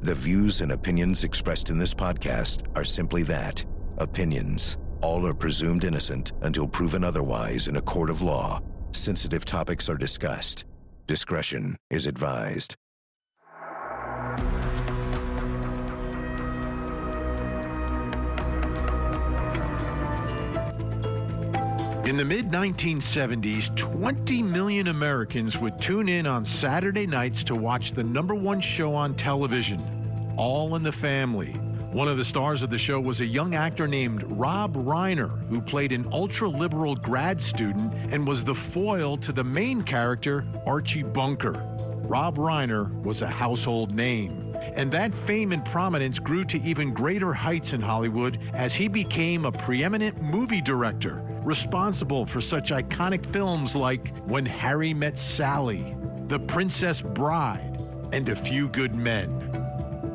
The views and opinions expressed in this podcast are simply that, opinions. All are presumed innocent until proven otherwise in a court of law. Sensitive topics are discussed. Discretion is advised. In the mid-1970s, 20 million Americans would tune in on Saturday nights to watch the #1 show on television, All in the Family. One of the stars of the show was a young actor named Rob Reiner, who played an ultra-liberal grad student and was the foil to the main character, Archie Bunker. Rob Reiner was a household name, and that fame and prominence grew to even greater heights in Hollywood as he became a preeminent movie director, responsible for such iconic films like When Harry Met Sally, The Princess Bride, and A Few Good Men.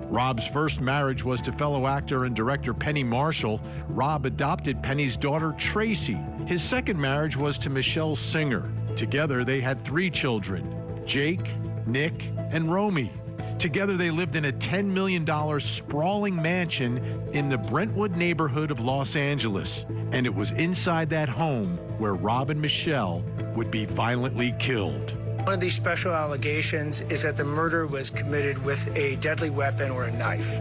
Rob's first marriage was to fellow actor and director Penny Marshall. Rob adopted Penny's daughter, Tracy. His second marriage was to Michelle Singer. Together, they had 3 children, Jake, Nick, and Romy. Together, they lived in a $10 million sprawling mansion in the Brentwood neighborhood of Los Angeles. And it was inside that home where Rob and Michele would be violently killed. One of these special allegations is that the murder was committed with a deadly weapon or a knife.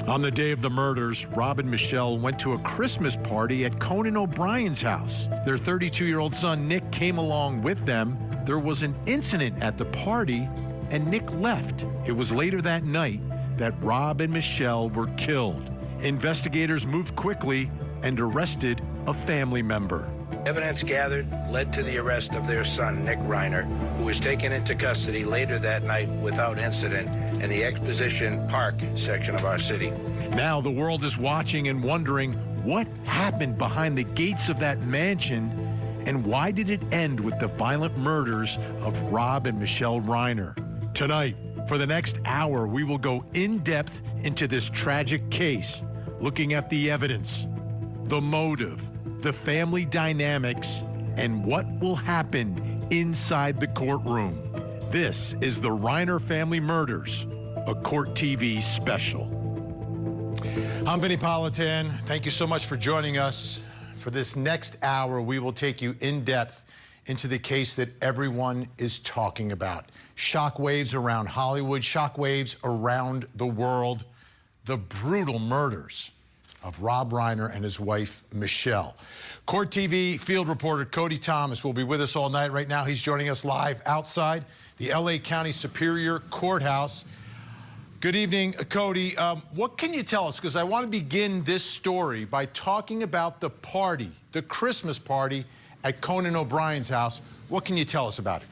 On the day of the murders, Rob and Michele went to a Christmas party at Conan O'Brien's house. Their 32-year-old son, Nick, came along with them. There was an incident at the party, and Nick left. It was later that night that Rob and Michele were killed. Investigators moved quickly and arrested a family member. Evidence gathered led to the arrest of their son, Nick Reiner, who was taken into custody later that night without incident in the Exposition Park section of our city. Now the world is watching and wondering what happened behind the gates of that mansion, and why did it end with the violent murders of Rob and Michele Reiner? Tonight, for the next hour, we will go in depth into this tragic case, looking at the evidence, the motive, the family dynamics, and what will happen inside the courtroom. This is the Reiner Family Murders, a Court TV special. I'm Vinny Politan. Thank you so much for joining us. For this next hour, we will take you in depth into the case that everyone is talking about. Shockwaves around Hollywood, shockwaves around the world, the brutal murders of Rob Reiner and his wife, Michele. Court TV field reporter Cody Thomas will be with us all night. Right now, he's joining us live outside the LA County Superior Courthouse. Good evening, Cody. What can you tell us? Because I want to begin this story by talking about the party, the Christmas party at Conan O'Brien's house. What can you tell us about it?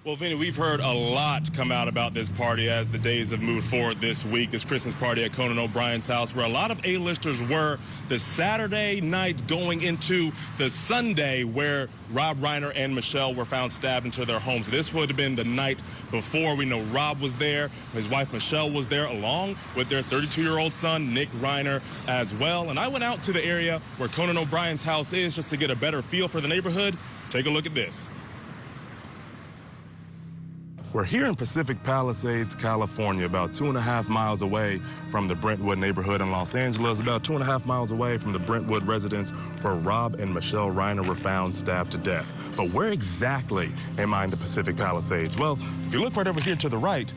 Well, Vinny, we've heard a lot come out about this party as the days have moved forward this week, this Christmas party at Conan O'Brien's house, where a lot of A-listers were the Saturday night going into the Sunday where Rob Reiner and Michele were found stabbed into their homes. This would have been the night before. We know Rob was there, his wife Michele was there, along with their 32-year-old son, Nick Reiner, as well. And I went out to the area where Conan O'Brien's house is just to get a better feel for the neighborhood. Take a look at this. We're here in Pacific Palisades, California, about 2.5 miles away from the Brentwood neighborhood in Los Angeles, about 2.5 miles away from the Brentwood residence where Rob and Michele Reiner were found stabbed to death. But where exactly am I in the Pacific Palisades? Well, if you look right over here to the right,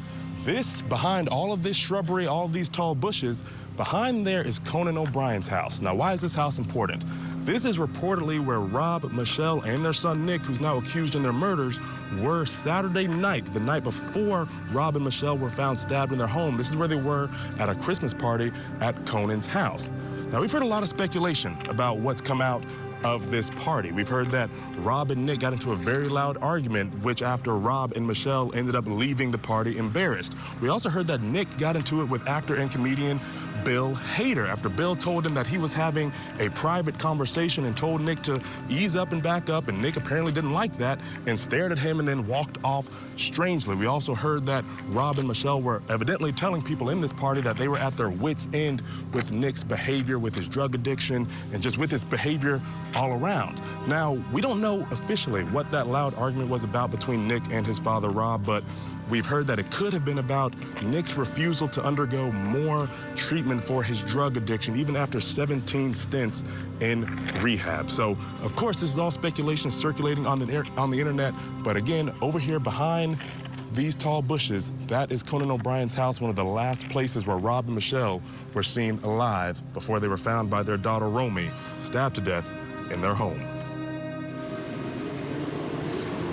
behind all of this shrubbery, all of these tall bushes, behind there is Conan O'Brien's house. Now, why is this house important? This is reportedly where Rob, Michele, and their son Nick, who's now accused in their murders, were Saturday night, the night before Rob and Michele were found stabbed in their home. This is where they were at a Christmas party at Conan's house. Now, we've heard a lot of speculation about what's come out of this party. We've heard that Rob and Nick got into a very loud argument, which after Rob and Michele ended up leaving the party embarrassed. We also heard that Nick got into it with actor and comedian Bill Hader after Bill told him that he was having a private conversation and told Nick to ease up and back up, and Nick apparently didn't like that and stared at him and then walked off strangely. We also heard that Rob and Michele were evidently telling people in this party that they were at their wits' end with Nick's behavior, with his drug addiction, and just with his behavior all around. Now, we don't know officially what that loud argument was about between Nick and his father, Rob, but we've heard that it could have been about Nick's refusal to undergo more treatment for his drug addiction, even after 17 stints in rehab. So, of course, this is all speculation circulating on the internet. But again, over here behind these tall bushes, that is Conan O'Brien's house, one of the last places where Rob and Michele were seen alive before they were found by their daughter, Romy, stabbed to death in their home.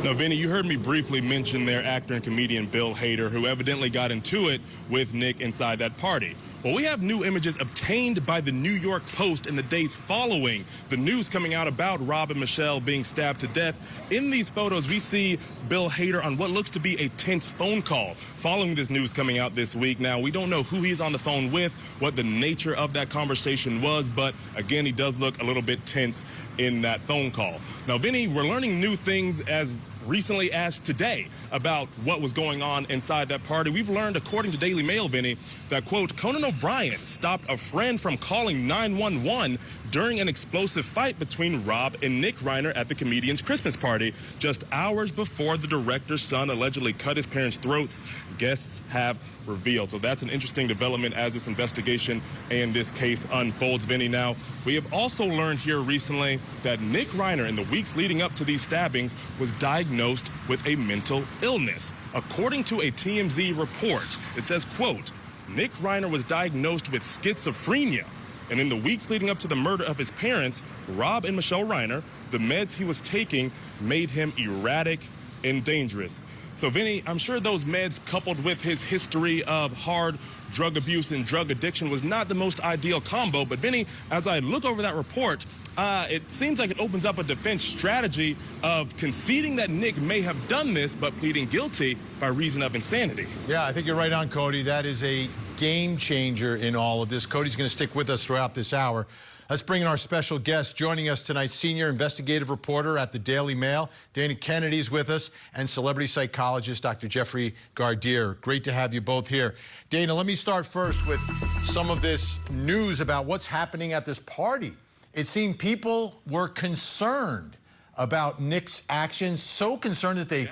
Now, Vinny, you heard me briefly mention their actor and comedian Bill Hader, who evidently got into it with Nick inside that party. Well, we have new images obtained by the New York Post in the days following the news coming out about Rob and Michele being stabbed to death. In these photos, we see Bill Hader on what looks to be a tense phone call following this news coming out this week. Now, we don't know who he's on the phone with, what the nature of that conversation was, but again, he does look a little bit tense in that phone call. Now, Vinny, we're learning new things as recently as today about what was going on inside that party. We've learned, according to Daily Mail, Vinny, that, quote, Conan O'Brien stopped a friend from calling 911 during an explosive fight between Rob and Nick Reiner at the comedian's Christmas party just hours before the director's son allegedly cut his parents' throats, guests have revealed. So that's an interesting development as this investigation and this case unfolds, Vinny. Now, we have also learned here recently that Nick Reiner, in the weeks leading up to these stabbings, was diagnosed with a mental illness. According to a TMZ report, it says, quote, Nick Reiner was diagnosed with schizophrenia. And in the weeks leading up to the murder of his parents, Rob and Michele Reiner, the meds he was taking made him erratic and dangerous. So, Vinny, I'm sure those meds, coupled with his history of hard drug abuse and drug addiction, was not the most ideal combo. But, Vinny, as I look over that report, it seems like it opens up a defense strategy of conceding that Nick may have done this, but pleading guilty by reason of insanity. Yeah, I think you're right on, Cody. That is a game changer in all of this. Cody's going to stick with us throughout this hour. Let's bring in our special guest. Joining us tonight, senior investigative reporter at the Daily Mail, Dana Kennedy's with us, and celebrity psychologist Dr. Jeffrey Gardier. Great to have you both here. Dana, let me start first with some of this news about what's happening at this party. It seemed people were concerned about Nick's actions, so concerned that they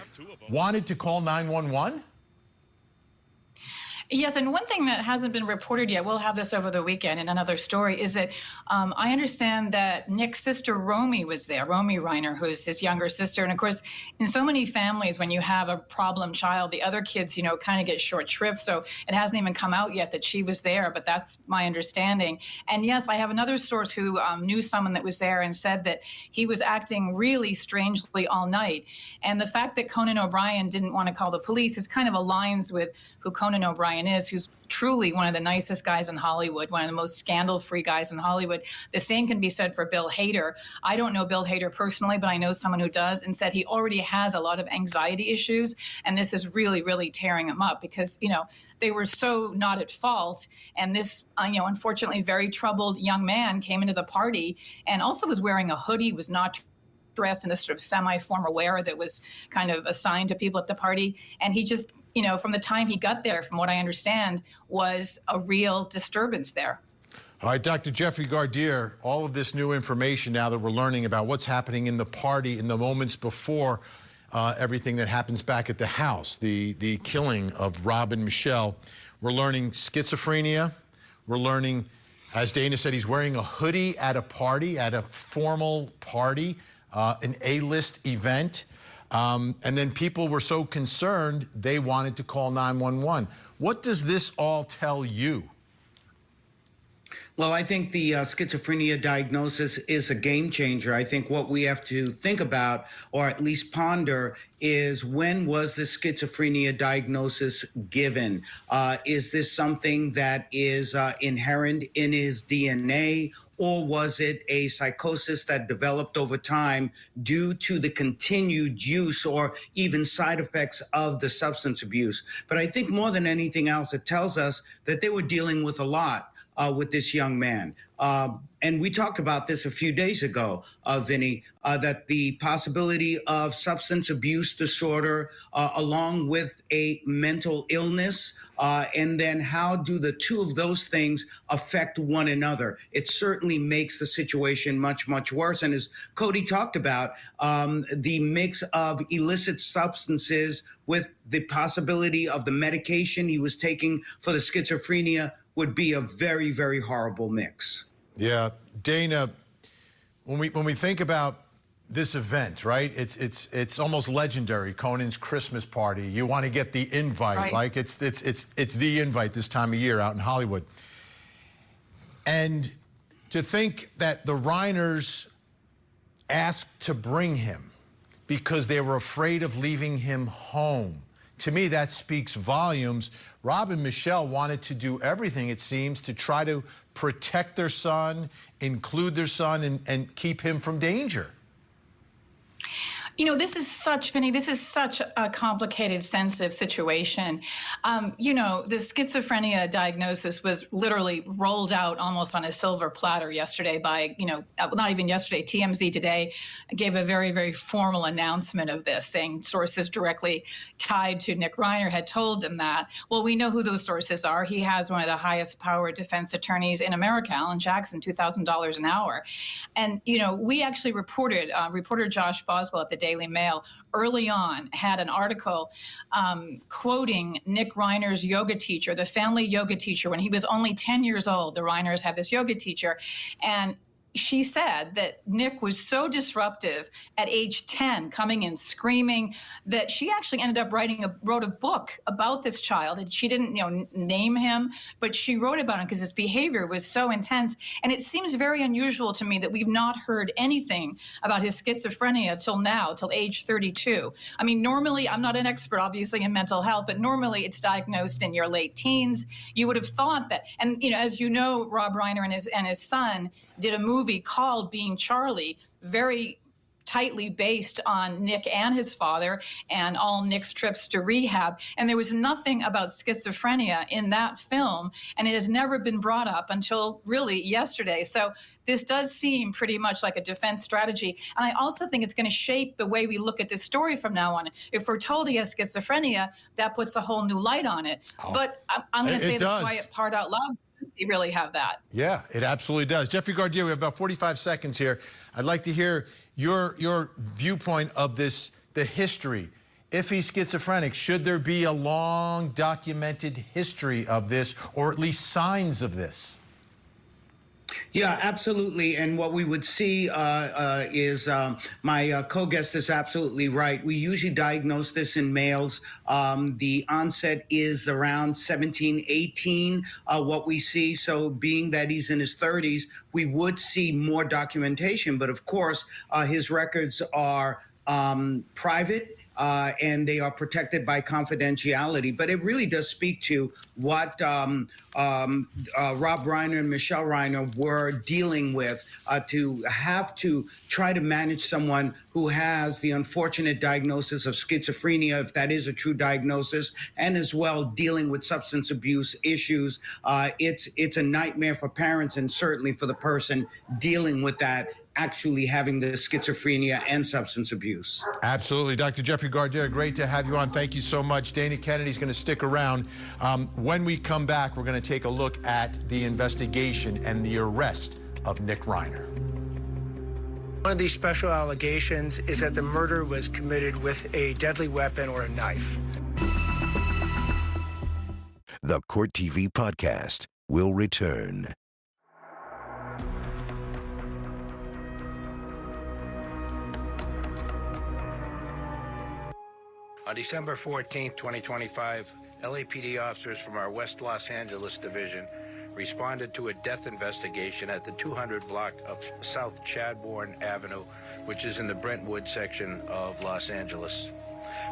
wanted to call 911. Yes, and one thing that hasn't been reported yet, we'll have this over the weekend in another story, is that I understand that Nick's sister Romy was there, Romy Reiner, who's his younger sister. And of course, in so many families, when you have a problem child, the other kids, kind of get short shrift. So it hasn't even come out yet that she was there, but that's my understanding. And yes, I have another source who knew someone that was there and said that he was acting really strangely all night. And the fact that Conan O'Brien didn't want to call the police is kind of aligns with who Conan O'Brien is, who's truly one of the nicest guys in Hollywood, one of the most scandal-free guys in Hollywood. The same can be said for Bill Hader. I don't know Bill Hader personally, but I know someone who does, and said he already has a lot of anxiety issues, and this is really, really tearing him up because, they were so not at fault. And this, unfortunately, very troubled young man came into the party and also was wearing a hoodie, was not dressed in a sort of semi-formal wear that was kind of assigned to people at the party. And he just, from the time he got there, from what I understand, was a real disturbance there. All right, Dr. Jeffrey Gardier, all of this new information now that we're learning about what's happening in the party in the moments before everything that happens back at the house, the killing of Rob and Michele. We're learning schizophrenia. We're learning, as Dana said, he's wearing a hoodie at a party, at a formal party, an A-list event. And then people were so concerned, they wanted to call 911. What does this all tell you? Well, I think the schizophrenia diagnosis is a game changer. I think what we have to think about, or at least ponder, is when was the schizophrenia diagnosis given? Is this something that is inherent in his DNA, or was it a psychosis that developed over time due to the continued use or even side effects of the substance abuse? But I think more than anything else, it tells us that they were dealing with a lot with this young young man. And we talked about this a few days ago, Vinny, that the possibility of substance abuse disorder along with a mental illness, and then how do the two of those things affect one another? It certainly makes the situation much, much worse. And as Cody talked about, the mix of illicit substances with the possibility of the medication he was taking for the schizophrenia would be a very, very horrible mix. Yeah, Dana, when we think about this event, right? It's almost legendary. Conan's Christmas party. You want to get the invite, right. Like it's the invite this time of year out in Hollywood. And to think that the Reiners asked to bring him because they were afraid of leaving him home. To me, that speaks volumes. Rob and Michele wanted to do everything, it seems, to try to protect their son, include their son, and keep him from danger. You know, this is such a complicated, sensitive situation. You know, the schizophrenia diagnosis was literally rolled out almost on a silver platter yesterday by, you know, not even yesterday, TMZ today gave a very, very formal announcement of this, saying sources directly tied to Nick Reiner had told them that. Well, we know who those sources are. He has one of the highest powered defense attorneys in America, Alan Jackson, $2,000 an hour. And, you know, we actually reporter Josh Boswell at the Daily Mail early on had an article quoting Nick Reiner's yoga teacher, the family yoga teacher, when he was only 10 years old. The Reiners had this yoga teacher, and she said that Nick was so disruptive at age 10, coming in screaming, that she actually ended up wrote a book about this child. And she didn't, name him, but she wrote about him because his behavior was so intense. And it seems very unusual to me that we've not heard anything about his schizophrenia till now, till age 32. I mean, normally, I'm not an expert, obviously, in mental health, but normally it's diagnosed in your late teens. You would have thought that, and as you know, Rob Reiner and his son did a movie called Being Charlie, very tightly based on Nick and his father and all Nick's trips to rehab. And there was nothing about schizophrenia in that film, and it has never been brought up until really yesterday. So this does seem pretty much like a defense strategy. And I also think it's going to shape the way we look at this story from now on. If we're told he has schizophrenia, that puts a whole new light on it. Oh. But I'm going to say the quiet part out loud. You really have that. Yeah, it absolutely does. Jeffrey Gardier, we have about 45 seconds here. I'd like to hear your viewpoint of this, the history. If he's schizophrenic, should there be a long documented history of this, or at least signs of this? Yeah, absolutely. And what we would see is my co-guest is absolutely right. We usually diagnose this in males. The onset is around 17, 18, what we see. So being that he's in his 30s, we would see more documentation. But of course, his records are private. And they are protected by confidentiality. But it really does speak to what Rob Reiner and Michele Reiner were dealing with, to have to try to manage someone who has the unfortunate diagnosis of schizophrenia, if that is a true diagnosis, and as well dealing with substance abuse issues. It's a nightmare for parents and certainly for the person dealing with that, actually having the schizophrenia and substance abuse. Absolutely. Dr. Jeffrey Gardier, great to have you on. Thank you so much. Dana Kennedy's going to stick around. When we come back, we're going to take a look at the investigation and the arrest of Nick Reiner. One of these special allegations is that the murder was committed with a deadly weapon or a knife. The Court TV podcast will return. On December 14, 2025, LAPD officers from our West Los Angeles division responded to a death investigation at the 200 block of South Chadbourne Avenue, which is in the Brentwood section of Los Angeles.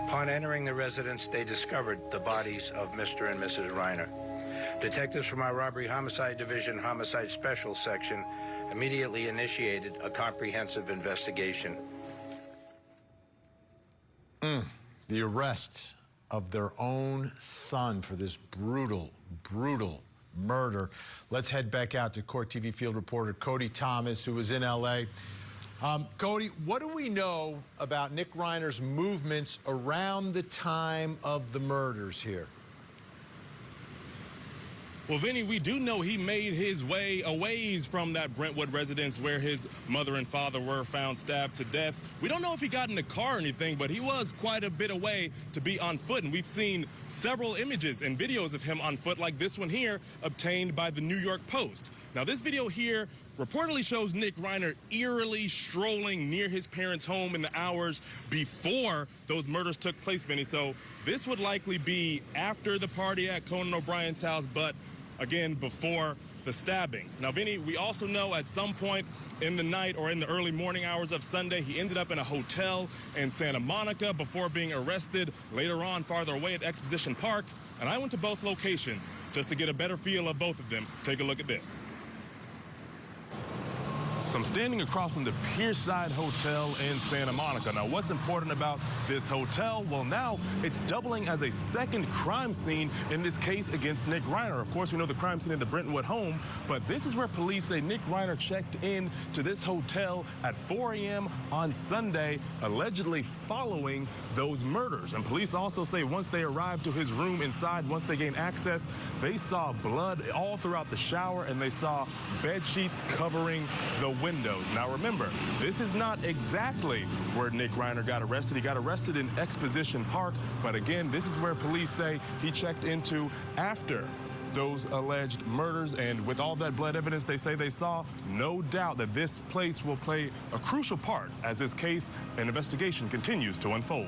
Upon entering the residence, they discovered the bodies of Mr. and Mrs. Reiner. Detectives from our Robbery Homicide Division Homicide Special Section immediately initiated a comprehensive investigation. The arrest of their own son for this brutal, brutal murder. Let's head back out to Court TV field reporter Cody Thomas, who was in L.A. Cody, what do we know about Nick Reiner's movements around the time of the murders here? Well, Vinny, we do know he made his way a ways from that Brentwood residence where his mother and father were found stabbed to death. We don't know if he got in a car or anything, but he was quite a bit away to be on foot. And we've seen several images and videos of him on foot, like this one here, obtained by the New York Post. Now, this video here reportedly shows Nick Reiner eerily strolling near his parents' home in the hours before those murders took place, Vinny. So this would likely be after the party at Conan O'Brien's house, but again, before the stabbings. Now, Vinny, we also know at some point in the night or in the early morning hours of Sunday, he ended up in a hotel in Santa Monica before being arrested later on farther away at Exposition Park. And I went to both locations just to get a better feel of both of them. Take a look at this. So I'm standing across from the Pierside Hotel in Santa Monica. Now, what's important about this hotel? Well, now it's doubling as a second crime scene in this case against Nick Reiner. Of course, we know the crime scene in the Brentwood home, but this is where police say Nick Reiner checked in to this hotel at 4 a.m. on Sunday, allegedly following those murders. And police also say once they arrived to his room inside, once they gained access, they saw blood all throughout the shower and they saw bed sheets covering the windows. Now remember, this is not exactly where Nick Reiner got arrested. He got arrested in Exposition Park, but again, this is where police say he checked into after those alleged murders, and with all that blood evidence they say they saw, no doubt that this place will play a crucial part as this case and investigation continues to unfold.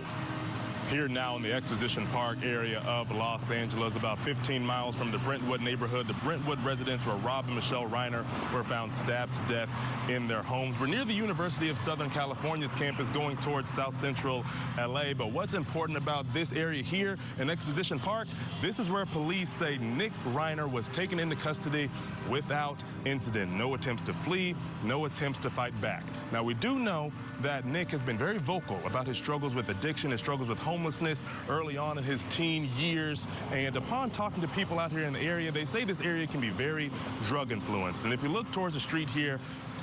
Here now in the Exposition Park area of Los Angeles, about 15 miles from the Brentwood neighborhood, the Brentwood residence where Rob and Michele Reiner were found stabbed to death in their homes. We're near the University of Southern California's campus going towards South Central LA. But what's important about this area here in Exposition Park, this is where police say Nick Reiner was taken into custody without incident. No attempts to flee, no attempts to fight back. Now, we do know that Nick has been very vocal about his struggles with addiction, his struggles with homelessness early on in his teen years. And upon talking to people out here in the area, they say this area can be very drug influenced. And if you look towards the street here,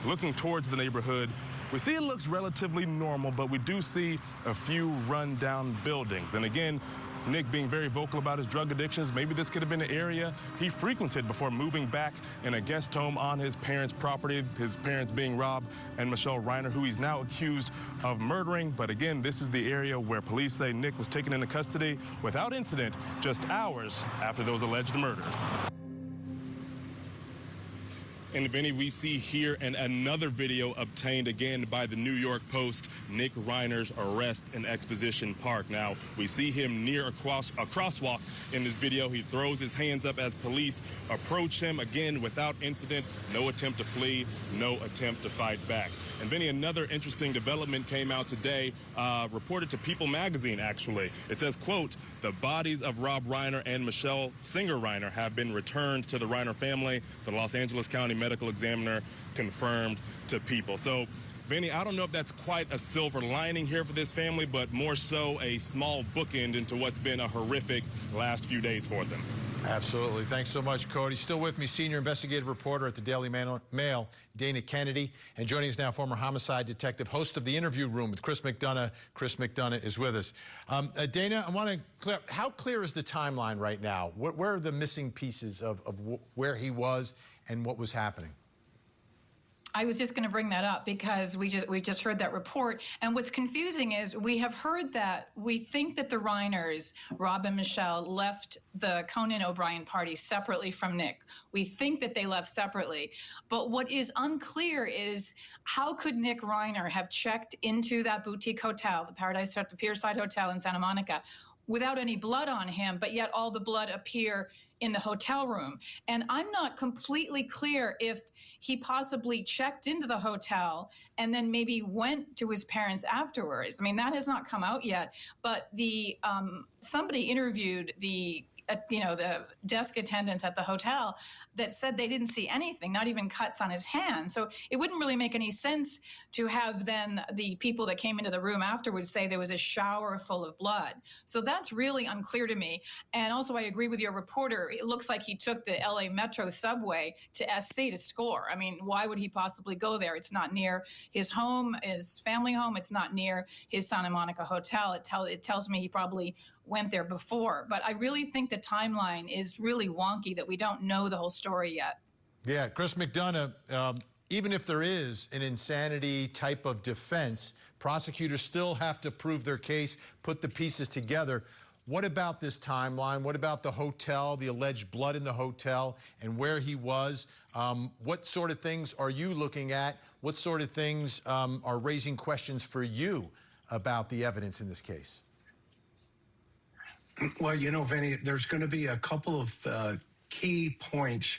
looking towards the neighborhood, we see it looks relatively normal, but we do see a few run-down buildings. And again, Nick being very vocal about his drug addictions, maybe this could have been an area he frequented before moving back in a guest home on his parents' property, his parents being Rob and Michele Reiner, who he's now accused of murdering. But again, this is the area where police say Nick was taken into custody without incident just hours after those alleged murders. And Vinny, we see here in another video obtained again by the New York Post, Nick Reiner's arrest in Exposition Park. Now, we see him near a crosswalk in this video. He throws his hands up as police approach him, again, without incident, no attempt to flee, no attempt to fight back. And Vinny, another interesting development came out today, reported to People magazine, actually. It says, quote, the bodies of Rob Reiner and Michele Singer Reiner have been returned to the Reiner family. The Los Angeles County medical examiner confirmed to People. So, Vinny, I don't know if that's quite a silver lining here for this family, but more so a small bookend into what's been a horrific last few days for them. Absolutely. Thanks so much, Cody. Still with me, senior investigative reporter at the Daily Mail, Dana Kennedy. And joining us now, former homicide detective, host of The Interview Room with Chris McDonough. Chris McDonough is with us. Dana, I want to clear, how clear is the timeline right now? Where are the missing pieces of where he was and what was happening? I was just going to bring that up because we just heard that report. And what's confusing is we have heard that we think that the Reiners, Rob and Michele, left the Conan O'Brien party separately from Nick. We think that they left separately. But what is unclear is how could Nick Reiner have checked into that boutique hotel, the Pierside Hotel in Santa Monica, without any blood on him, but yet all the blood appear in the hotel room. And I'm not completely clear if he possibly checked into the hotel and then maybe went to his parents afterwards. I mean, that has not come out yet, but the somebody interviewed the the desk attendants at the hotel that said they didn't see anything, not even cuts on his hand. So it wouldn't really make any sense to have then the people that came into the room afterwards say there was a shower full of blood. So that's really unclear to me. And also, I agree with your reporter. It looks like he took the LA Metro subway to SC to score. I mean, why would he possibly go there? It's not near his home, his family home. It's not near his Santa Monica hotel. It tells me he probably went there before. But I really think the timeline is really wonky, that we don't know the whole story yet. Yeah, Chris McDonough, even if there is an insanity type of defense, prosecutors still have to prove their case, put the pieces together. What about this timeline? What about the hotel, the alleged blood in the hotel, and where he was? What sort of things are you looking at? What sort of things are raising questions for you about the evidence in this case? Well, you know, Vinny, there's going to be a couple of key points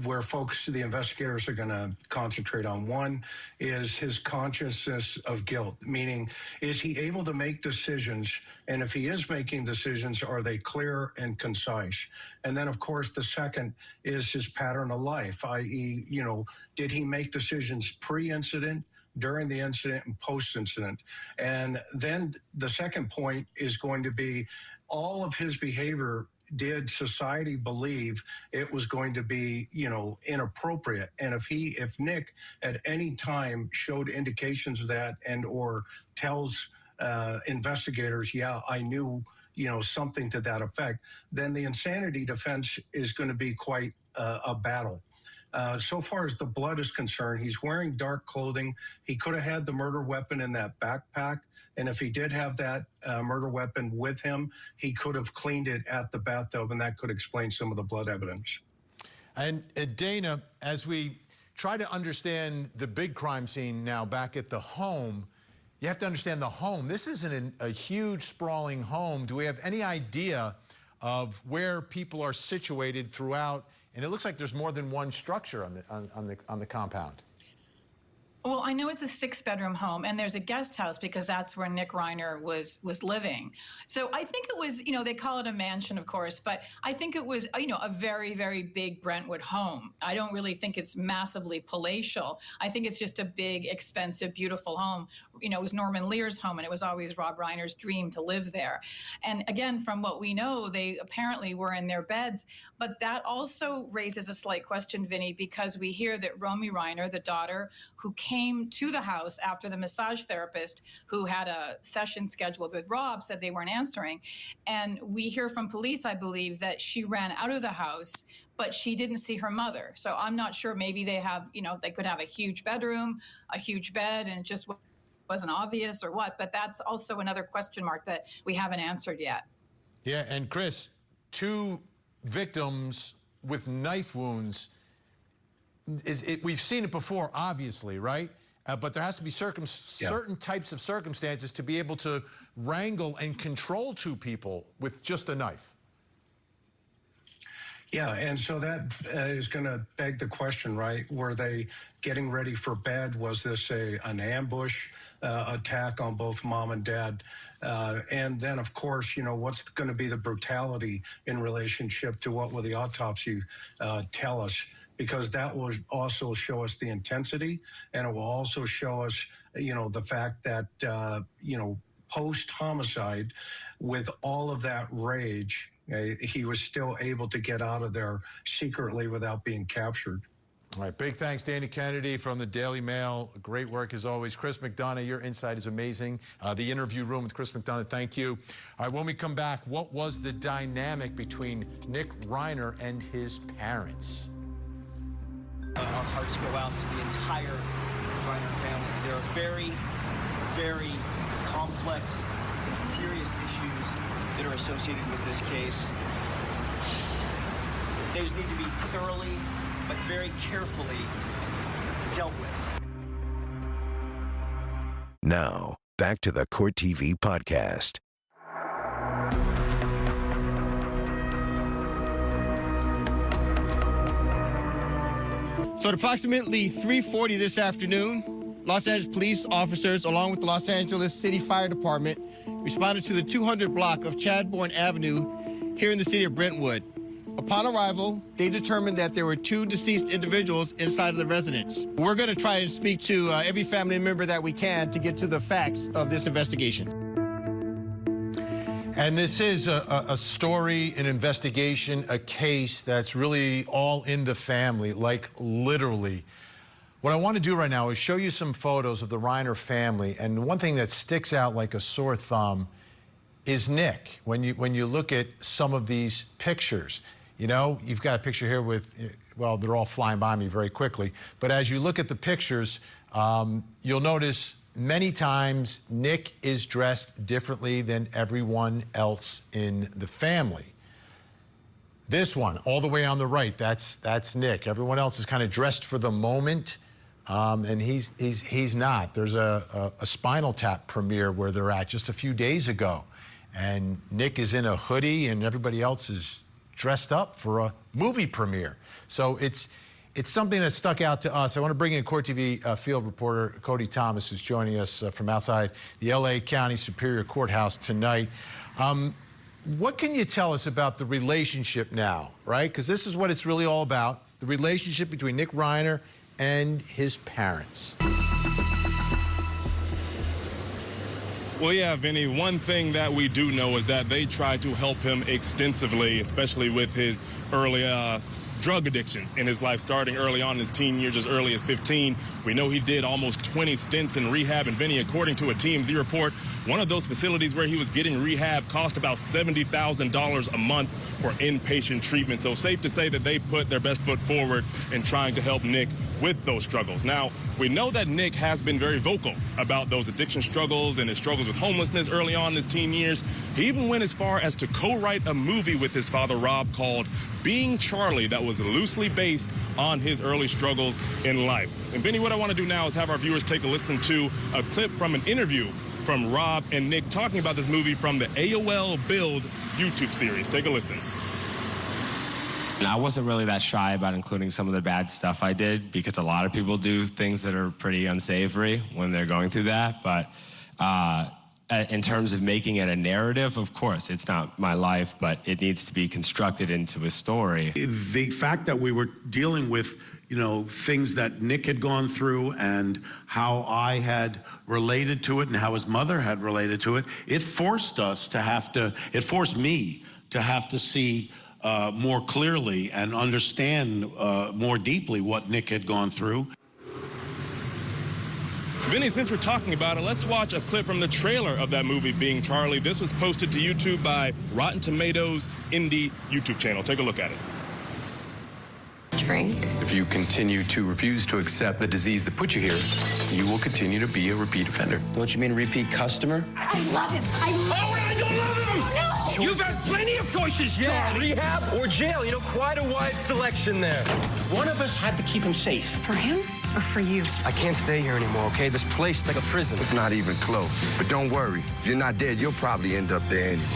where the investigators are going to concentrate on. One is his consciousness of guilt, meaning, is he able to make decisions? And if he is making decisions, are they clear and concise? And then, of course, the second is his pattern of life, i.e., did he make decisions pre-incident, during the incident, and post-incident? And then the second point is going to be all of his behavior. Did society believe it was going to be, inappropriate? And if Nick at any time showed indications of that and or tells investigators, yeah, I knew, something to that effect, then the insanity defense is going to be quite a battle. So far as the blood is concerned, he's wearing dark clothing. He could have had the murder weapon in that backpack. And if he did have that murder weapon with him, he could have cleaned it at the bathtub, and that could explain some of the blood evidence. And Dana, as we try to understand the big crime scene now back at the home, you have to understand the home. This isn't a huge, sprawling home. Do we have any idea of where people are situated throughout? And it looks like there's more than one structure on the compound. Well, I know it's a 6-bedroom home, and there's a guest house because that's where Nick Reiner was living. So I think it was, they call it a mansion, of course, but I think it was, a very, very big Brentwood home. I don't really think it's massively palatial. I think it's just a big, expensive, beautiful home. It was Norman Lear's home, and it was always Rob Reiner's dream to live there. And again, from what we know, they apparently were in their beds. But that also raises a slight question, Vinny, because we hear that Romy Reiner, the daughter, who came to the house after the massage therapist who had a session scheduled with Rob said they weren't answering. And we hear from police, I believe, that she ran out of the house, but she didn't see her mother. So I'm not sure. Maybe they have, they could have a huge bedroom, a huge bed, and it just wasn't obvious or what. But that's also another question mark that we haven't answered yet. Yeah, and Chris, 2 victims with knife wounds. We've seen it before, obviously, right? But there has to be certain types of circumstances to be able to wrangle and control 2 people with just a knife. Yeah, and so that is going to beg the question, right? Were they getting ready for bed? Was this an ambush attack on both mom and dad? And then, of course, what's going to be the brutality in relationship to what will the autopsy tell us? Because that will also show us the intensity, and it will also show us, the fact that, post-homicide, with all of that rage, he was still able to get out of there secretly without being captured. All right, big thanks, Danny Kennedy from the Daily Mail. Great work as always. Chris McDonough, your insight is amazing. The interview room with Chris McDonough, thank you. All right, when we come back, what was the dynamic between Nick Reiner and his parents? Our hearts go out to the entire Reiner family. There are very, very complex and serious issues that are associated with this case. Those need to be thoroughly, but very carefully dealt with. Now, back to the Court TV podcast. So at approximately 3:40 this afternoon, Los Angeles police officers, along with the Los Angeles City Fire Department, responded to the 200 block of Chadbourne Avenue here in the city of Brentwood. Upon arrival, they determined that there were 2 deceased individuals inside of the residence. We're going to try and speak to every family member that we can to get to the facts of this investigation. And this is a story, an investigation, a case that's really all in the family, like literally. What I want to do right now is show you some photos of the Reiner family. And one thing that sticks out like a sore thumb is Nick. When you look at some of these pictures, you know, you've got a picture here with, well, they're all flying by me very quickly. But as you look at the pictures, you'll notice many times Nick is dressed differently than everyone else in the family. This one, all the way on the right, that's Nick. Everyone else is kind of dressed for the moment, and he's not. There's a Spinal Tap premiere where they're at just a few days ago, and Nick is in a hoodie, and everybody else is dressed up for a movie premiere. So it's something that stuck out to us. I want to bring in Court TV field reporter Cody Thomas, who's joining us from outside the LA County Superior Courthouse tonight. What can you tell us about the relationship now, right? Because this is what it's really all about, the relationship between Nick Reiner and his parents. Well, yeah, Vinny, one thing that we do know is that they tried to help him extensively, especially with his early drug addictions in his life, starting early on in his teen years, as early as 15. We know he did almost 20 stints in rehab. And Vinny, according to a TMZ report, one of those facilities where he was getting rehab cost about $70,000 a month for inpatient treatment. So safe to say that they put their best foot forward in trying to help Nick with those struggles. Now, we know that Nick has been very vocal about those addiction struggles and his struggles with homelessness early on in his teen years. He even went as far as to co-write a movie with his father, Rob, called Being Charlie, that was loosely based on his early struggles in life. And Vinny, what I want to do now is have our viewers take a listen to a clip from an interview from Rob and Nick talking about this movie from the AOL Build YouTube series. Take a listen. And I wasn't really that shy about including some of the bad stuff I did, because a lot of people do things that are pretty unsavory when they're going through that. But in terms of making it a narrative, of course, it's not my life, but it needs to be constructed into a story. The fact that we were dealing with, you know, things that Nick had gone through and how I had related to it and how his mother had related to it, it forced me to have to see more clearly and understand more deeply what Nick had gone through. Vinny, since we're talking about it, let's watch a clip from the trailer of that movie, Being Charlie. This was posted to YouTube by Rotten Tomatoes Indie YouTube channel. Take a look at it. Drink. If you continue to refuse to accept the disease that put you here, you will continue to be a repeat offender. Don't you mean a repeat customer? I love him. I don't love him! No! You've had plenty of choices, Charlie. Rehab or jail. You know, quite a wide selection there. One of us had to keep him safe. For him or for you? I can't stay here anymore, okay? This place is like a prison. It's not even close. But don't worry. If you're not dead, you'll probably end up there anyway.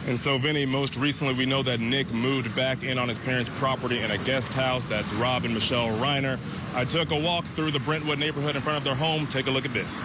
And so, Vinny, most recently we know that Nick moved back in on his parents' property in a guest house. That's Rob and Michele Reiner. I took a walk through the Brentwood neighborhood in front of their home. Take a look at this.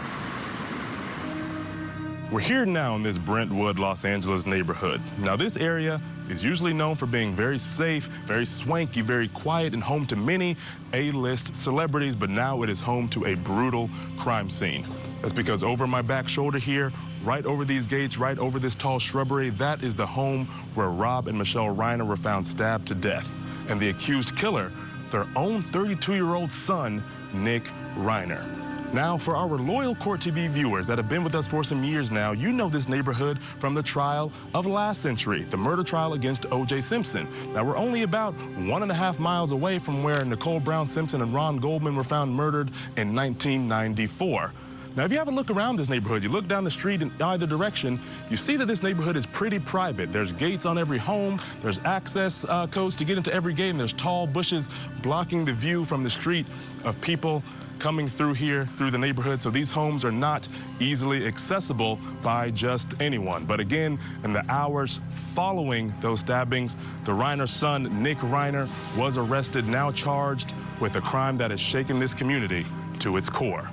We're here now in this Brentwood, Los Angeles neighborhood. Now, this area is usually known for being very safe, very swanky, very quiet, and home to many A-list celebrities, but now it is home to a brutal crime scene. That's because over my back shoulder here, right over these gates, right over this tall shrubbery, that is the home where Rob and Michele Reiner were found stabbed to death. And the accused killer, their own 32-year-old son, Nick Reiner. Now, for our loyal Court TV viewers that have been with us for some years now, you know this neighborhood from the trial of last century, the murder trial against O.J. Simpson. Now, we're only about 1.5 miles away from where Nicole Brown Simpson and Ron Goldman were found murdered in 1994. Now, if you have a look around this neighborhood, you look down the street in either direction, you see that this neighborhood is pretty private. There's gates on every home, there's access codes to get into every gate, and there's tall bushes blocking the view from the street of people coming through here, through the neighborhood. So these homes are not easily accessible by just anyone. But again, in the hours following those stabbings, the Reiner son, Nick Reiner, was arrested, now charged with a crime that has shaken this community to its core.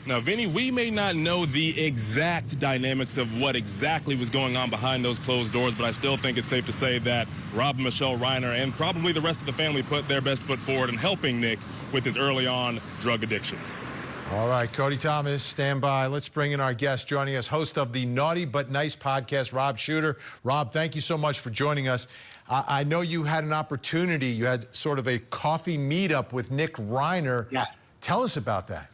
Now, Vinny, we may not know the exact dynamics of what exactly was going on behind those closed doors, but I still think it's safe to say that Rob and Michele Reiner and probably the rest of the family put their best foot forward in helping Nick with his early on drug addictions. All right, Cody Thomas, stand by. Let's bring in our guest joining us, host of the Naughty But Nice podcast, Rob Shooter. Rob, thank you so much for joining us. I know you had an opportunity. You had sort of a coffee meetup with Nick Reiner. Yeah. Tell us about that.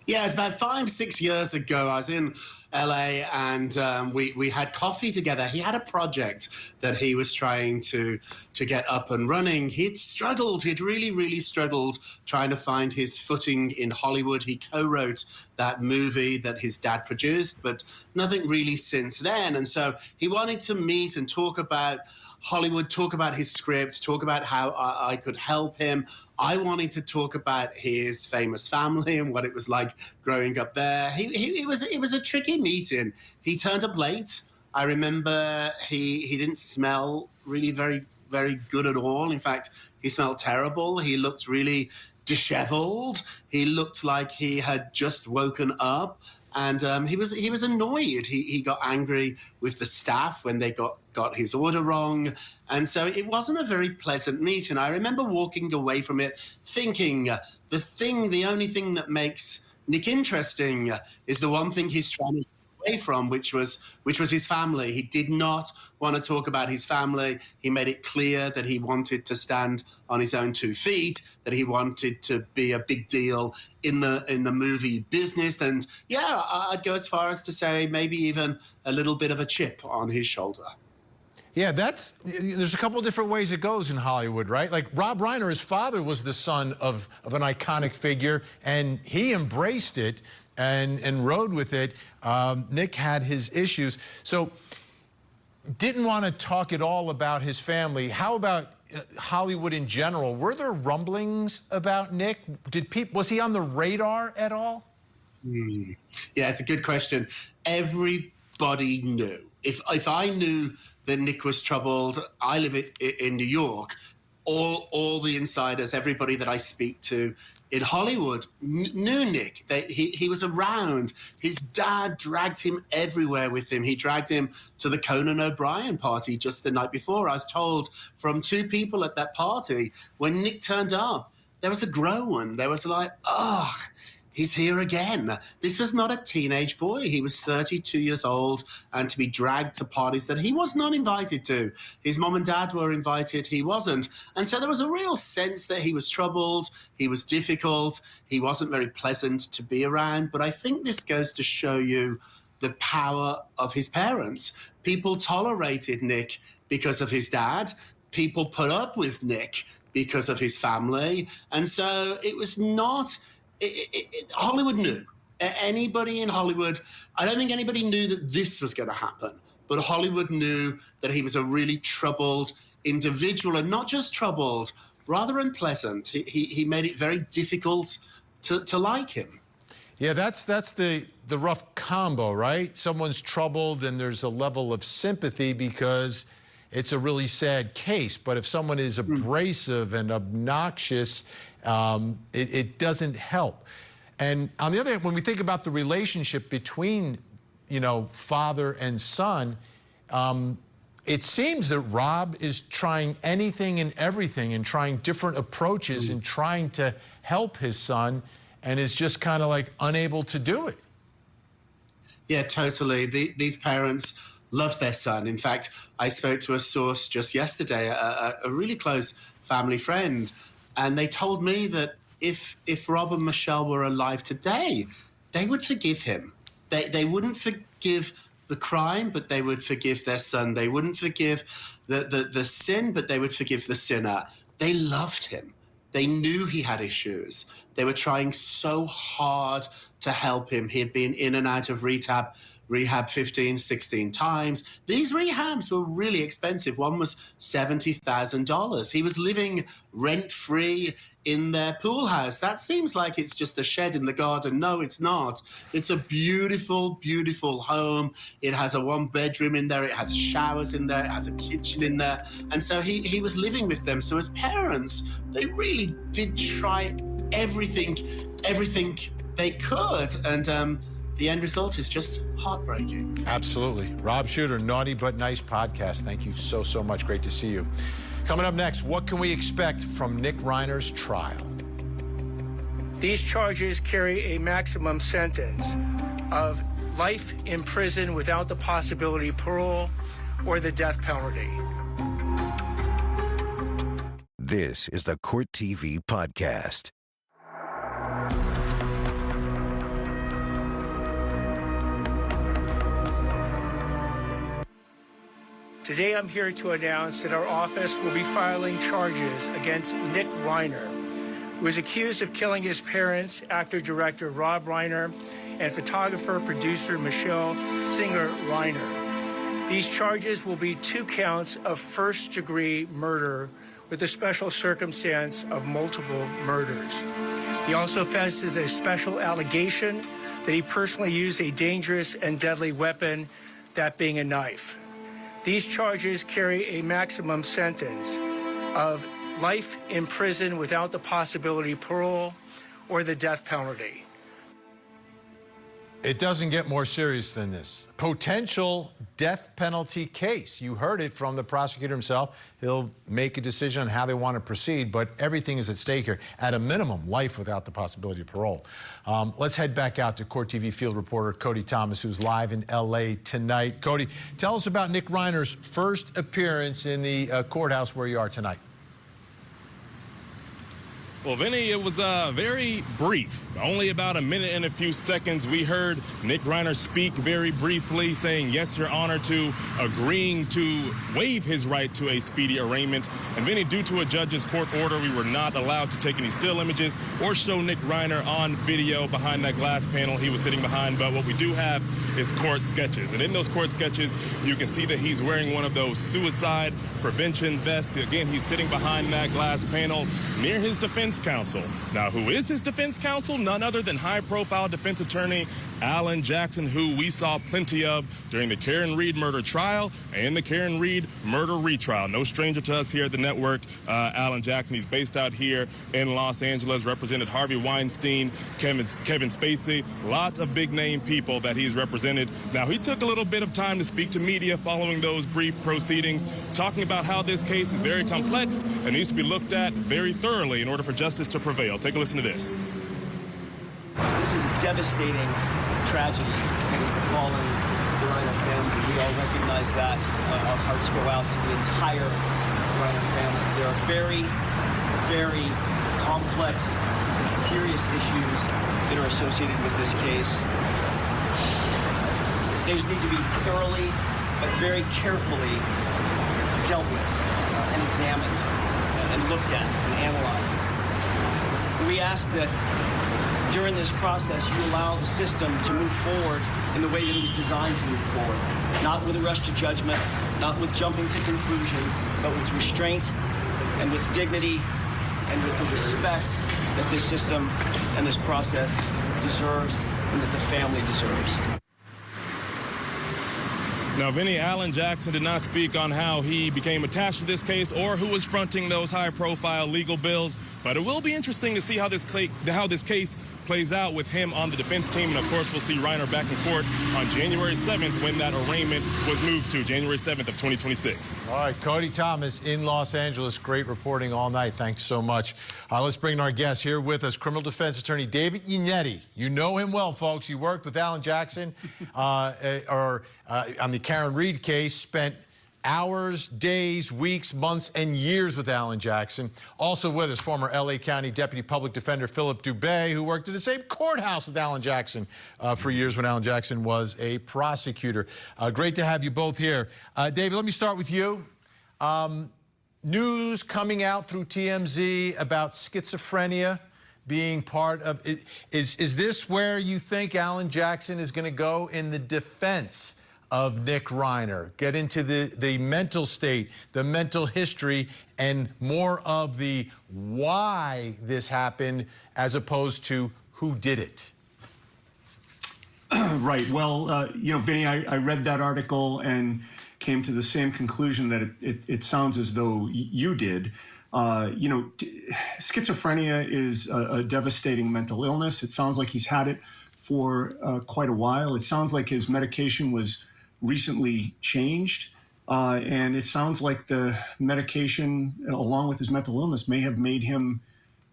Yeah, it's about 5-6 years ago. I was in LA and we had coffee together. He had a project that he was trying to get up and running. He'd struggled. He'd really struggled trying to find his footing in Hollywood. He co-wrote that movie that his dad produced, but nothing really since then. And so he wanted to meet and talk about Hollywood, talk about his script, talk about how I could help him. I wanted to talk about his famous family and what it was like growing up there. It was a tricky meeting. He turned up late. I remember he didn't smell really very good at all. In fact, he smelled terrible. He looked really disheveled. He looked like he had just woken up. And he was annoyed. He got angry with the staff when they got his order wrong. And so it wasn't a very pleasant meeting. I remember walking away from it thinking the only thing that makes Nick interesting is the one thing he's trying to get away from, which was his family. He did not want to talk about his family. He made it clear that he wanted to stand on his own 2 feet, that he wanted to be a big deal in the movie business. And yeah, I'd go as far as to say maybe even a little bit of a chip on his shoulder. Yeah, there's a couple of different ways it goes in Hollywood, right? Like Rob Reiner, his father was the son of an iconic figure, and he embraced it and rode with it. Nick had his issues. So didn't want to talk at all about his family. How about Hollywood in general? Were there rumblings about Nick? Was he on the radar at all? Yeah, it's a good question. Everybody knew. If I knew that Nick was troubled, I live in New York, all the insiders, everybody that I speak to in Hollywood knew Nick. He was around. His dad dragged him everywhere with him. He dragged him to the Conan O'Brien party just the night before. I was told from 2 people at that party, when Nick turned up, there was a groan. There was like, oh, he's here again. This was not a teenage boy. He was 32 years old, and to be dragged to parties that he was not invited to. His mom and dad were invited, he wasn't. And so there was a real sense that he was troubled, he was difficult, he wasn't very pleasant to be around. But I think this goes to show you the power of his parents. People tolerated Nick because of his dad. People put up with Nick because of his family. And so it was not... Hollywood knew. Anybody in Hollywood, I don't think anybody knew that this was going to happen, but Hollywood knew that he was a really troubled individual, and not just troubled, rather unpleasant. He made it very difficult to like him. Yeah, that's the rough combo, right? Someone's troubled and there's a level of sympathy because it's a really sad case. But if someone is abrasive and obnoxious, it doesn't help. And on the other hand, when we think about the relationship between, father and son, it seems that Rob is trying anything and everything and trying different approaches and trying to help his son, and is just kind of like unable to do it. Yeah, totally. These parents love their son. In fact, I spoke to a source just yesterday, a really close family friend, and they told me that if Rob and Michele were alive today, they would forgive him. They wouldn't forgive the crime, but they would forgive their son. They wouldn't forgive the sin, but they would forgive the sinner. They loved him. They knew he had issues. They were trying so hard to help him. He had been in and out of rehab 15, 16 times. These rehabs were really expensive. One was $70,000. He was living rent-free in their pool house. That seems like it's just a shed in the garden. No, it's not. It's a beautiful, beautiful home. It has a 1-bedroom in there. It has showers in there. It has a kitchen in there. And so he was living with them. So as parents, they really did try everything they could, and the end result is just heartbreaking. Absolutely. Rob Shooter, Naughty But Nice podcast. Thank you so, so much. Great to see you. Coming up next, what can we expect from Nick Reiner's trial? These charges carry a maximum sentence of life in prison without the possibility of parole or the death penalty. This is the Court TV podcast. Today, I'm here to announce that our office will be filing charges against Nick Reiner, who is accused of killing his parents, actor-director Rob Reiner, and photographer-producer Michele Singer Reiner. These charges will be 2 counts of first-degree murder with a special circumstance of multiple murders. He also faces a special allegation that he personally used a dangerous and deadly weapon, that being a knife. These charges carry a maximum sentence of life in prison without the possibility of parole or the death penalty. It doesn't get more serious than this. Potential death penalty case. You heard it from the prosecutor himself. He'll make a decision on how they want to proceed, but everything is at stake here. At a minimum, life without the possibility of parole. Let's head back out to Court TV field reporter Cody Thomas, who's live in L.A. tonight. Cody, tell us about Nick Reiner's first appearance in the courthouse where you are tonight. Well, Vinny, it was very brief. Only about a minute and a few seconds. We heard Nick Reiner speak very briefly, saying, yes, Your Honor, to agreeing to waive his right to a speedy arraignment. And Vinny, due to a judge's court order, we were not allowed to take any still images or show Nick Reiner on video behind that glass panel he was sitting behind. But what we do have is court sketches. And in those court sketches, you can see that he's wearing one of those suicide prevention vests. Again, he's sitting behind that glass panel near his defense counsel. Now, who is his defense counsel? None other than high-profile defense attorney Alan Jackson, who we saw plenty of during the Karen Reed murder trial and the Karen Reed murder retrial. No stranger to us here at the network, Alan Jackson. He's based out here in Los Angeles, represented Harvey Weinstein, Kevin Spacey, lots of big-name people that he's represented. Now, he took a little bit of time to speak to media following those brief proceedings, talking about how this case is very complex and needs to be looked at very thoroughly in order for justice to prevail. Take a listen to this. This is a devastating tragedy that has befallen the Reiner family. We all recognize that. Our hearts go out to the entire Reiner family. There are very, very complex and serious issues that are associated with this case. These need to be thoroughly but very carefully dealt with and examined and looked at and analyzed. We ask that during this process, you allow the system to move forward in the way that it was designed to move forward. Not with a rush to judgment, not with jumping to conclusions, but with restraint and with dignity and with the respect that this system and this process deserves and that the family deserves. Now, Vinny, Alan Jackson did not speak on how he became attached to this case or who was fronting those high-profile legal bills, but it will be interesting to see how this case plays out with him on the defense team. And, of course, we'll see Reiner back in court on January 7th when that arraignment was moved to January 7th of 2026. All right, Cody Thomas in Los Angeles. Great reporting all night. Thanks so much. Let's bring in our guest here with us, criminal defense attorney David Yannetti. You know him well, folks. You worked with Alan Jackson on the Karen Reed case, spent hours, days, weeks, months, and years with Alan Jackson. Also with us, former L.A. County Deputy Public Defender Philip Dubé, who worked at the same courthouse with Alan Jackson for years when Alan Jackson was a prosecutor. Great to have you both here. David, let me start with you. News coming out through TMZ about schizophrenia being part of it. Is this where you think Alan Jackson is going to go in the defense of Nick Reiner? Get into the mental state, the mental history, and more of the why this happened as opposed to who did it? Right. Well, Vinny, I read that article and came to the same conclusion that it sounds as though you did. Schizophrenia is a devastating mental illness. It sounds like he's had it for quite a while. It sounds like his medication was recently changed. And it sounds like the medication, along with his mental illness, may have made him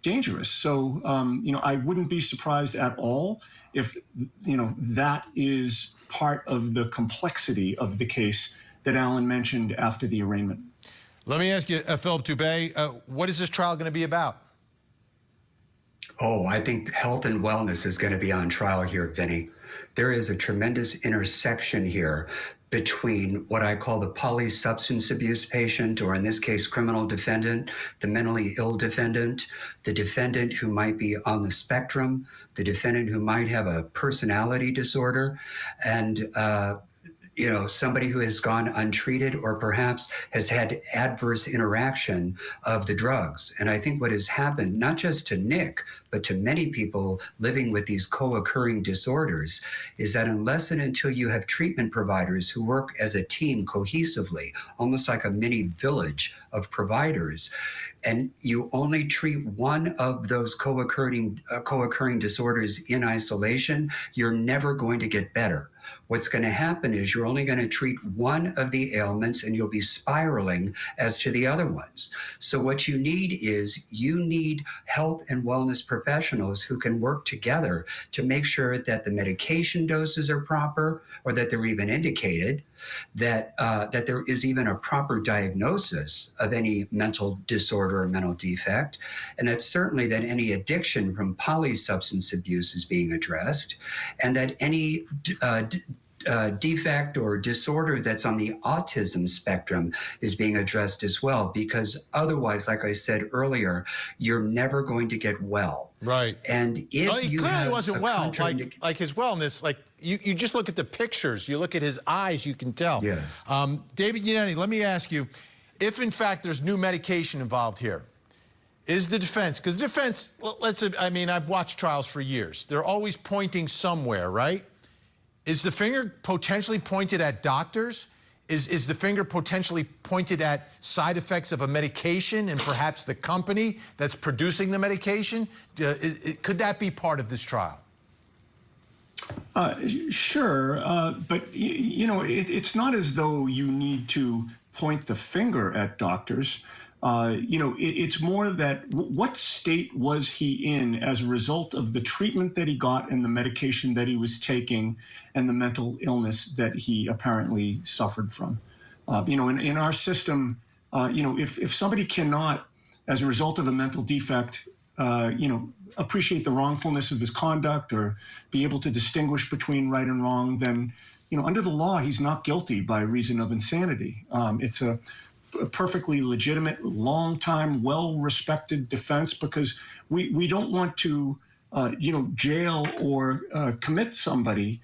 dangerous. So, I wouldn't be surprised at all if, that is part of the complexity of the case that Alan mentioned after the arraignment. Let me ask you, Philip Dubé, what is this trial going to be about? Oh, I think health and wellness is going to be on trial here, Vinny. There is a tremendous intersection here between what I call the polysubstance abuse patient, or in this case, criminal defendant, the mentally ill defendant, the defendant who might be on the spectrum, the defendant who might have a personality disorder, and somebody who has gone untreated or perhaps has had adverse interaction of the drugs. And I think what has happened, not just to Nick, but to many people living with these co-occurring disorders, is that unless and until you have treatment providers who work as a team cohesively, almost like a mini village of providers, and you only treat one of those co-occurring disorders in isolation, you're never going to get better. What's going to happen is you're only going to treat one of the ailments and you'll be spiraling as to the other ones. So what you need health and wellness professionals who can work together to make sure that the medication doses are proper, or that they're even indicated, that there is even a proper diagnosis of any mental disorder or mental defect, and that certainly that any addiction from polysubstance abuse is being addressed, and that any defect or disorder that's on the autism spectrum is being addressed as well, because otherwise, like I said earlier, you're never going to get well. Right. And if he you clearly have wasn't well. Like his wellness, you just look at the pictures, you look at his eyes, you can tell. Yes. David Yannetti, let me ask you, if in fact there's new medication involved here, is the defense, because the defense, I've watched trials for years. They're always pointing somewhere, right? Is the finger potentially pointed at doctors? Is the finger potentially pointed at side effects of a medication and perhaps the company that's producing the medication? Could that be part of this trial? Sure, but it's not as though you need to point the finger at doctors. It's more that what state was he in as a result of the treatment that he got and the medication that he was taking and the mental illness that he apparently suffered from. In our system, if somebody cannot, as a result of a mental defect, appreciate the wrongfulness of his conduct or be able to distinguish between right and wrong, then, under the law, he's not guilty by reason of insanity. It's a perfectly legitimate, long-time, well-respected defense, because we don't want to, jail or commit somebody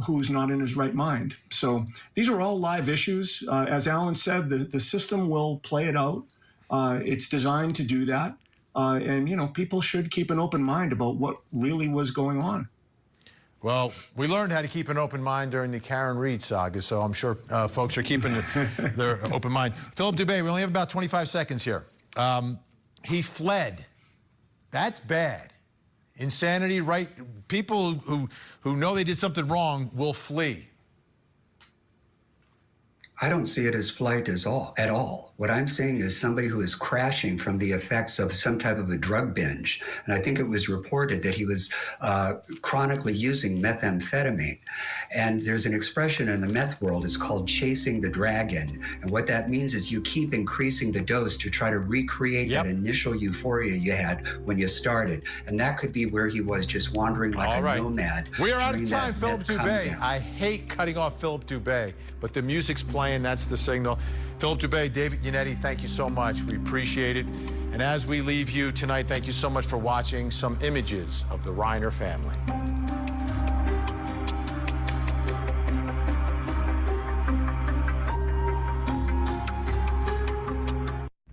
who's not in his right mind. So these are all live issues. As Alan said, the system will play it out. It's designed to do that. And people should keep an open mind about what really was going on. Well, we learned how to keep an open mind during the Karen Reed saga, so I'm sure folks are keeping their open mind. Philip Dubé, we only have about 25 seconds here. He fled. That's bad. Insanity, right? People who know they did something wrong will flee. I don't see it as flight at all. What I'm saying is somebody who is crashing from the effects of some type of a drug binge. And I think it was reported that he was chronically using methamphetamine. And there's an expression in the meth world, it's called chasing the dragon. And what that means is you keep increasing the dose to try to recreate that initial euphoria you had when you started. And that could be where he was, just wandering like a nomad. We are out of time, Philip Dubé. I hate cutting off Philip Dubé, but the music's playing, that's the signal. Philip Dubé, David Yannetti, thank you so much. We appreciate it. And as we leave you tonight, thank you so much for watching some images of the Reiner family.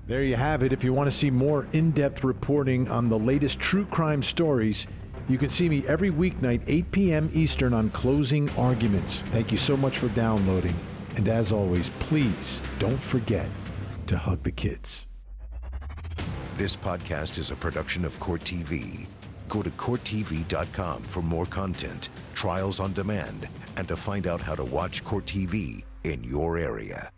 There you have it. If you want to see more in-depth reporting on the latest true crime stories, you can see me every weeknight, 8 p.m. Eastern on Closing Arguments. Thank you so much for downloading. And as always, please don't forget to hug the kids. This podcast is a production of Court TV. Go to CourtTV.com for more content, trials on demand, and to find out how to watch Court TV in your area.